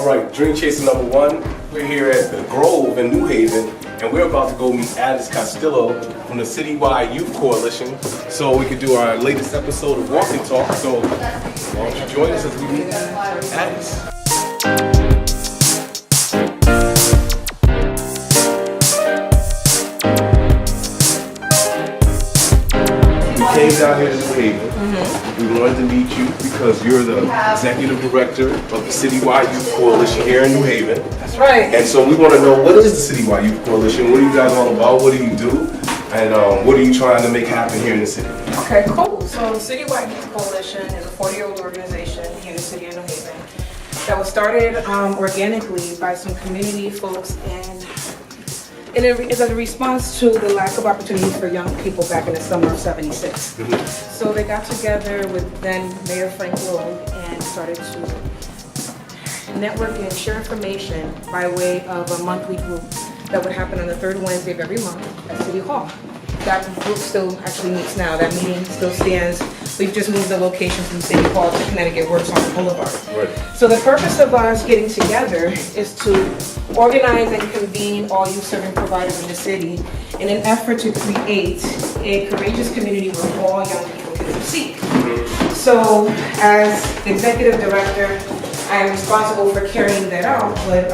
Alright, Dream Chaser #1. We're here at the Grove in New Haven, and we're about to go meet Alice Castillo from the CityWide Youth Coalition so we can do our latest episode of Walk and Talk. So why don't you join us as we meet Alice. Came down here to New Haven. We wanted to meet you because you're the executive director of the CityWide Youth Coalition here in New Haven. That's right. And so we want to know, what is the CityWide Youth Coalition? What are you guys all about? What do you do? And what are you trying to make happen here in the city? Okay, cool. So the CityWide Youth Coalition is a 40-year-old organization here in the city of New Haven that was started organically by some community folks, and it is a response to the lack of opportunities for young people back in the summer of '76. So they got together with then Mayor Frank Logue and started to network and share information by way of a monthly group that would happen on the third Wednesday of every month at City Hall. That group still actually meets now. That meeting still stands. We've just moved the location from City Hall to Connecticut Works on the Boulevard. Right. So the purpose of us getting together is to organize and convene all youth serving providers in the city in an effort to create a courageous community where all young people can succeed. So as the executive director, I am responsible for carrying that out, but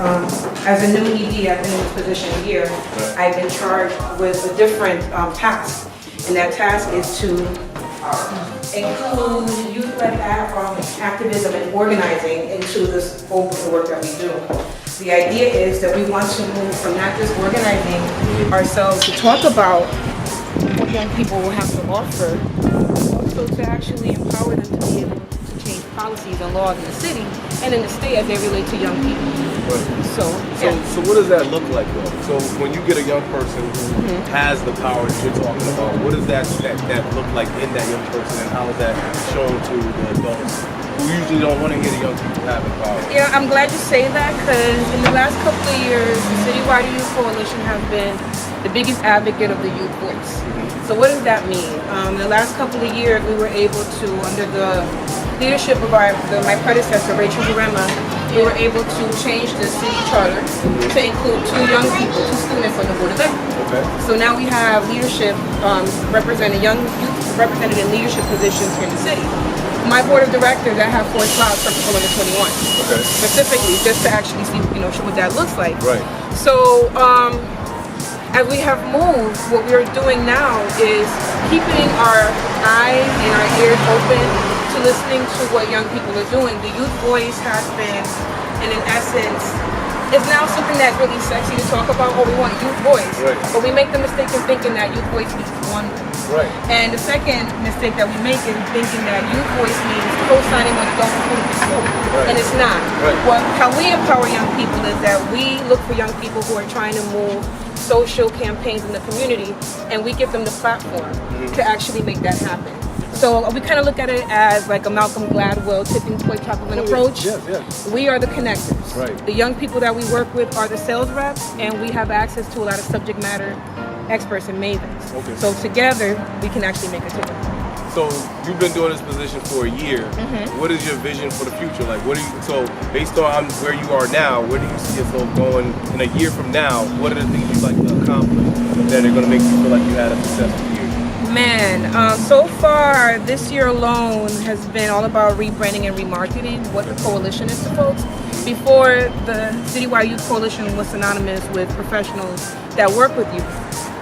as a new ED, I've been in this position a year. I've been charged with a different task, and that task is to include youth-led activism and organizing into this scope of the work that we do. The idea is that we want to move from not just organizing ourselves to talk about what young people will have to offer, also to actually empower them to be able to change policies and laws in the city and in the state as they relate to young people. Right. So what does that look like though? So when you get a young person who has the power that you're talking about, what does that look like in that young person, and how is that shown to the adults who usually don't want to hear the young people having power? Yeah, I'm glad you say that, because in the last couple of years, the CityWide Youth Coalition has been the biggest advocate of the youth voice. So what does that mean? In the last couple of years, we were able to, under the leadership of my predecessor, Rachel Gurema, we were able to change the city charter to include 2 young people, 2 students on the board of ed. Okay. So now we have leadership representing young youth represented in leadership positions here in the city. My board of directors, I have 4 slots for people under 21. Okay. Specifically, just to actually see, show what that looks like. Right. So, as we have moved, what we are doing now is keeping our eyes and our ears open to listening to what young people are doing. The youth voice has been, and in essence, is now something that's really sexy to talk about. Oh, we want youth voice. Right. But we make the mistake of thinking that youth voice means one. Right. And the second mistake that we make is thinking that youth voice means co-signing with adult students in school. Right. And it's not. Right. How we empower young people is that we look for young people who are trying to move social campaigns in the community, and we give them the platform to actually make that happen. So we kind of look at it as like a Malcolm Gladwell tipping point type of an approach. Yes. We are the connectors. Right. The young people that we work with are the sales reps, and we have access to a lot of subject matter experts and mavens. Okay. So together, we can actually make a difference. So you've been doing this position for a year. What is your vision for the future? Like, so based on where you are now, where do you see yourself going in a year from now? What are the things you'd like to accomplish that are going to make you feel like you had a successful year? Man, so far this year alone has been all about rebranding and remarketing what the coalition is to folks. Before, the CityWide Youth Coalition was synonymous with professionals that work with youth.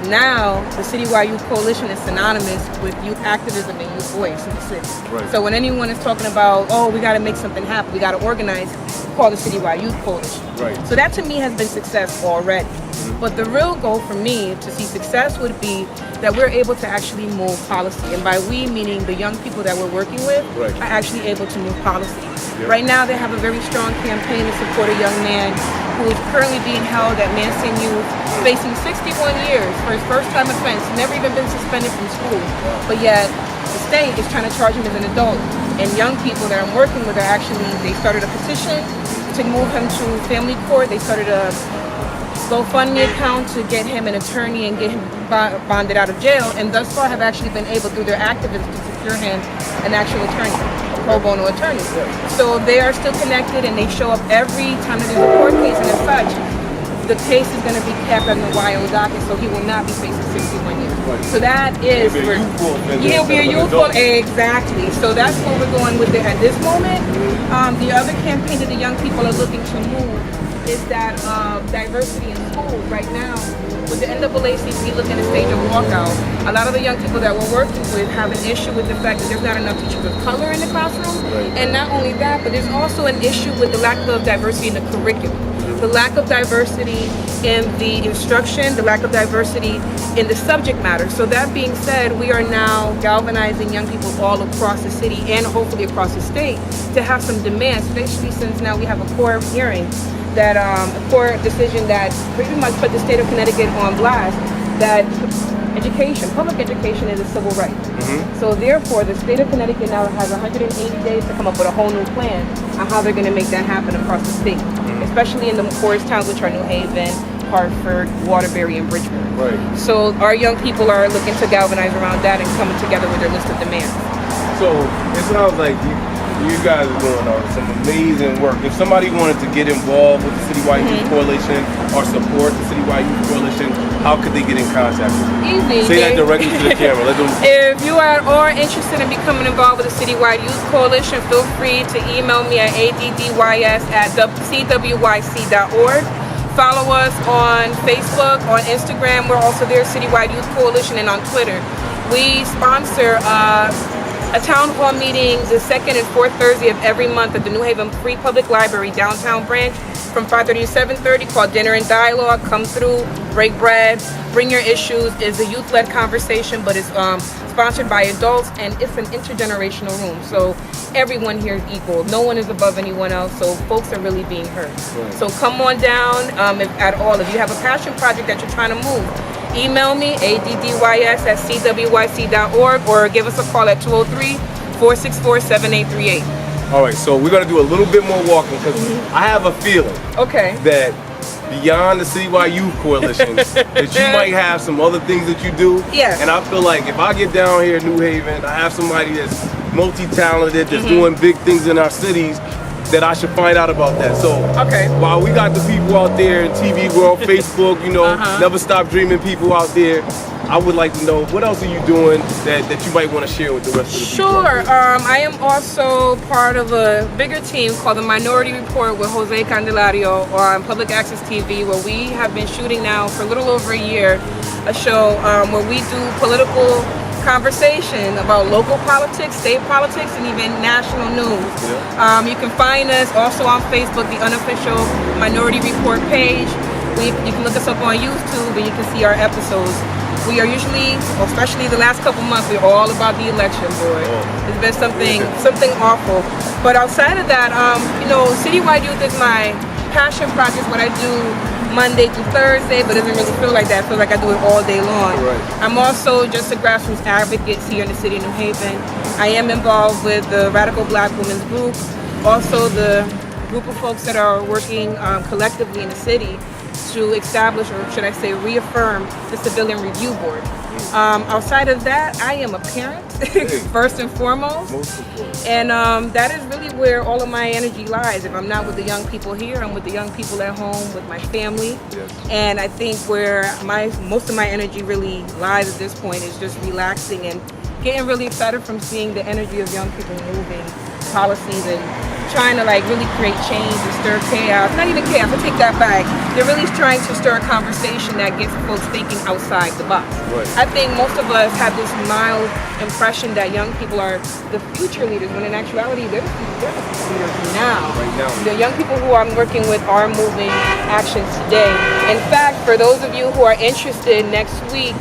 Now, the CityWide Youth Coalition is synonymous with youth activism and youth voice in the city. Right. So when anyone is talking about, oh, we got to make something happen, we got to organize, call the CityWide Youth Coalition. Right. So that to me has been success already. But the real goal for me to see success would be that we're able to actually move policy. And by we, meaning the young people that we're working with Right. are actually able to move policy. Yep. Right now, they have a very strong campaign to support a young man who is currently being held at Manson Youth, facing 61 years for his first-time offense, never even been suspended from school. But yet, the state is trying to charge him as an adult. And young people that I'm working with are actually, they started a petition to move him to family court. They started a GoFundMe account to get him an attorney and get him bonded out of jail, and thus far have actually been able, through their activism, to secure him an actual attorney. pro bono attorneys. So they are still connected and they show up every time that there's a court case, and as such, the case is going to be kept on the YO docket, so he will not be facing 61 years. Right. So that is He'll be a youthful offender he'll be a instead of an youthful, adult. exactly. So that's what we're going with it at this moment. The other campaign that the young people are looking to move is that diversity in schools. Right now, with the NAACP looking to stage a walkout, a lot of the young people that we're working with have an issue with the fact that there's not enough teachers of color in the classroom. Right. And not only that, but there's also an issue with the lack of diversity in the curriculum. The lack of diversity in the instruction, the lack of diversity in the subject matter. So that being said, we are now galvanizing young people all across the city and hopefully across the state to have some demands, especially since now we have a core hearing, that a core decision that pretty much put the state of Connecticut on blast, that education, public education is a civil right. So therefore, the state of Connecticut now has 180 days to come up with a whole new plan on how they're going to make that happen across the state, especially in the poorest towns, which are New Haven, Hartford, Waterbury, and Bridgeport. Right. So our young people are looking to galvanize around that and coming together with their list of demands. So it sounds like you guys are doing some amazing work. If somebody wanted to get involved with the Citywide Youth Coalition or support the Citywide Youth Coalition, how could they get in contact with you? Easy. Say that directly to the camera. Let them. If you are or interested in becoming involved with the Citywide Youth Coalition, feel free to email me at addys@cwyc.org. Follow us on Facebook, on Instagram. We're also there, Citywide Youth Coalition, and on Twitter. We sponsor a town hall meeting the second and fourth Thursday of every month at the New Haven Free Public Library downtown branch from 5:30 to 7:30, called Dinner and Dialogue. Come through, break bread, bring your issues. It's a youth-led conversation, but it's sponsored by adults, and it's an intergenerational room. So everyone here is equal. No one is above anyone else, so folks are really being heard. Right. So come on down if at all. If you have a passion project that you're trying to move, email me, addys@cwyc.org, or give us a call at 203-464-7838. All right, so we're gonna do a little bit more walking because I have a feeling Okay. that beyond the Citywide Youth Coalition, that you might have some other things that you do. Yes. And I feel like if I get down here in New Haven, I have somebody that's multi-talented, that's doing big things in our cities, that I should find out about that. So Okay. while we got the people out there in TV world, Facebook, Never Stop Dreaming people out there, I would like to know, what else are you doing that you might want to share with the rest of the people? Sure. I am also part of a bigger team called the Minority Report with Jose Candelario on Public Access TV, where we have been shooting now for a little over a year, a show where we do political conversation about local politics, state politics, and even national news. Yeah. You can find us also on Facebook, the unofficial Minority Report page. You can look us up on YouTube and you can see our episodes. We are usually, especially the last couple months, we're all about the election, boy. It's been something awful. But outside of that, Citywide Youth is my passion project, what I do Monday through Thursday, but it doesn't really feel like that. It feels like I do it all day long. Right. I'm also just a grassroots advocate here in the city of New Haven. I am involved with the Radical Black Women's Group, also the group of folks that are working collectively in the city to establish, or should I say reaffirm, the Civilian Review Board. Outside of that, I am a parent, first and foremost. Most important. And that is really where all of my energy lies. If I'm not with the young people here, I'm with the young people at home, with my family. Yes. And I think where most of my energy really lies at this point is just relaxing and getting really excited from seeing the energy of young people moving policies and trying to really create change and stir chaos. Not even chaos, I take that back. They're really trying to stir a conversation that gets folks thinking outside the box. Right. I think most of us have this mild impression that young people are the future leaders, when in actuality, they're the leaders now. Right now. The young people who I'm working with are moving actions today. In fact, for those of you who are interested, next week,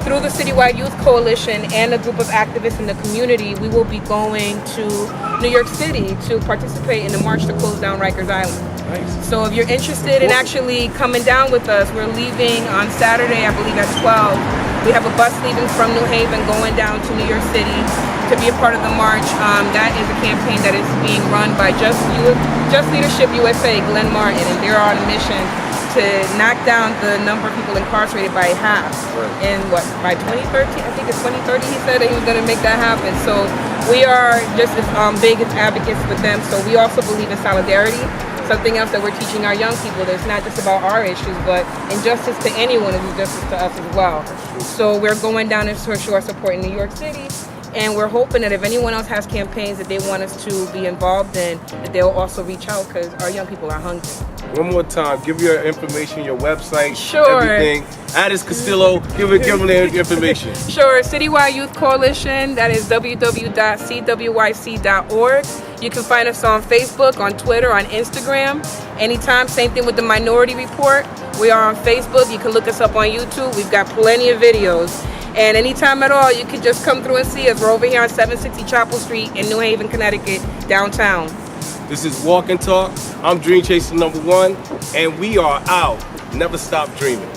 through the Citywide Youth Coalition and a group of activists in the community, we will be going to New York City to participate in the march to close down Rikers Island. Nice. So if you're interested in actually coming down with us, we're leaving on Saturday, I believe at 12. We have a bus leaving from New Haven going down to New York City to be a part of the march. That is a campaign that is being run by Just Leadership USA, Glenn Martin, and they're on a mission to knock down the number of people incarcerated by half. Right. And what, by 2013? I think it's 2030 he said that he was going to make that happen. So we are just as big as advocates with them. So we also believe in solidarity. Something else that we're teaching our young people, that it's not just about our issues, but injustice to anyone is injustice to us as well. So we're going down and show our support in New York City, and we're hoping that if anyone else has campaigns that they want us to be involved in, that they'll also reach out, because our young people are hungry. One more time, give your information, your website, Sure. everything. Addis Castillo, give them their information. Sure, Citywide Youth Coalition, that is www.cwyc.org. You can find us on Facebook, on Twitter, on Instagram. Anytime, same thing with the Minority Report. We are on Facebook. You can look us up on YouTube. We've got plenty of videos. And anytime at all, you can just come through and see us. We're over here on 760 Chapel Street in New Haven, Connecticut, downtown. This is Walk and Talk. I'm Dream Chaser #1, and we are out. Never stop dreaming.